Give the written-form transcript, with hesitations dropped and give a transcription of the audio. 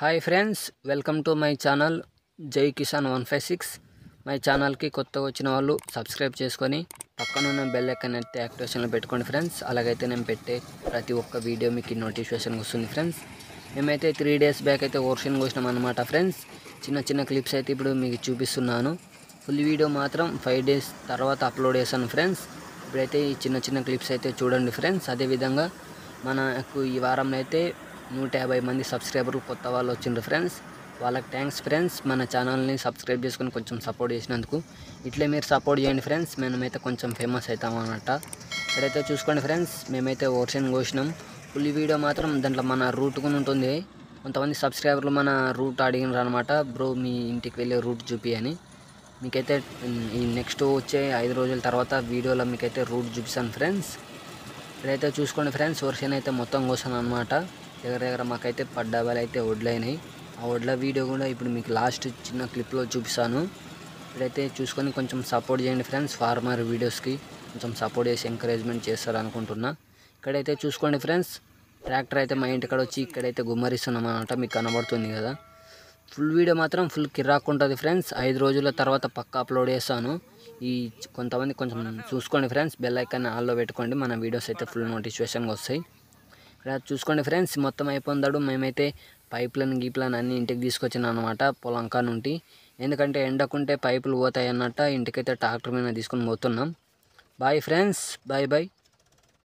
Hi friends, welcome to my channel జై Kisan 156. My ఛానల్కి కొత్తగా వచ్చిన వాళ్ళు సబ్స్క్రైబ్ చేసుకొని పక్కనున్న బెల్ ఐకాన్ అయితే యాక్టివేషన్లో పెట్టుకోండి ఫ్రెండ్స్. అలాగైతే నేను పెట్టే ప్రతి ఒక్క వీడియో మీకు నోటిఫికేషన్ వస్తుంది ఫ్రెండ్స్. మేమైతే 3 days బ్యాక్ అయితే ఓర్షన్ కోసినాం అనమాట ఫ్రెండ్స్. చిన్న చిన్న క్లిప్స్ అయితే ఇప్పుడు మీకు చూపిస్తున్నాను. ఫుల్ వీడియో మాత్రం 5 days తర్వాత అప్లోడ్ చేశాను ఫ్రెండ్స్. ఇప్పుడైతే ఈ చిన్న చిన్న క్లిప్స్ అయితే చూడండి ఫ్రెండ్స్. అదేవిధంగా మనకు ఈ వారంలో అయితే 150 మంది సబ్స్క్రైబర్లు కొత్త వాళ్ళు వచ్చిండ్రు ఫ్రెండ్స్. వాళ్ళకి థ్యాంక్స్ ఫ్రెండ్స్. మన ఛానల్ని సబ్స్క్రైబ్ చేసుకొని కొంచెం సపోర్ట్ చేసినందుకు ఇట్లే మీరు సపోర్ట్ చేయండి ఫ్రెండ్స్. మేమైతే కొంచెం ఫేమస్ అవుతాం అన్నమాట. ఇక్కడైతే చూసుకోండి ఫ్రెండ్స్, మేమైతే ఓర్షన్ కోసినాం. ఫుల్ వీడియో మాత్రం దాంట్లో మన రూట్ కూడా ఉంటుంది. కొంతమంది సబ్స్క్రైబర్లు మన రూట్ అడిగినారు అనమాట, బ్రో మీ ఇంటికి వెళ్ళే రూట్ చూపి అని. మీకైతే ఈ నెక్స్ట్ వచ్చే 5 రోజుల తర్వాత వీడియోలో మీకైతే రూట్ చూపిస్తాను ఫ్రెండ్స్. ఇక్కడైతే చూసుకోండి ఫ్రెండ్స్, ఓర్షన్ అయితే మొత్తం కోసాను అనమాట. దగ్గర మాకైతే పడ్డాబాలు అయితే వడ్లైనాయి. ఆ వడ్ల వీడియో కూడా ఇప్పుడు మీకు లాస్ట్ చిన్న క్లిప్లో చూపిస్తాను. ఇప్పుడైతే చూసుకొని కొంచెం సపోర్ట్ చేయండి ఫ్రెండ్స్. ఫార్మర్ వీడియోస్కి కొంచెం సపోర్ట్ చేసి ఎంకరేజ్మెంట్ చేస్తారు అనుకుంటున్నా. ఇక్కడైతే చూసుకోండి ఫ్రెండ్స్, ట్రాక్టర్ అయితే మా ఇంటికాడ వచ్చి ఇక్కడైతే గుమ్మరిస్తున్నాం అనమాట. మీకు కనబడుతుంది కదా. ఫుల్ వీడియో మాత్రం ఫుల్ కిరాక్ ఉంటుంది ఫ్రెండ్స్. 5 రోజుల తర్వాత పక్కా అప్లోడ్ చేస్తాను. ఈ కొంతమంది కొంచెం చూసుకోండి ఫ్రెండ్స్, బెల్ ఐకాన్ ఆల్లో పెట్టుకోండి. మన వీడియోస్ అయితే ఫుల్ నోటిఫికేషన్గా వస్తాయి. ఇక్కడ చూసుకోండి ఫ్రెండ్స్, మొత్తం అయిపోయిందాడు. మేమైతే పైప్లను గీప్లను అన్నీ ఇంటికి తీసుకొచ్చినాం అనమాట పొలంకా నుండి. ఎందుకంటే ఎండకుంటే పైపులు పోతాయి అన్నట్టు ఇంటికైతే ట్రాక్టర్ మీద తీసుకొని పోతున్నాం. Bye friends, bye bye.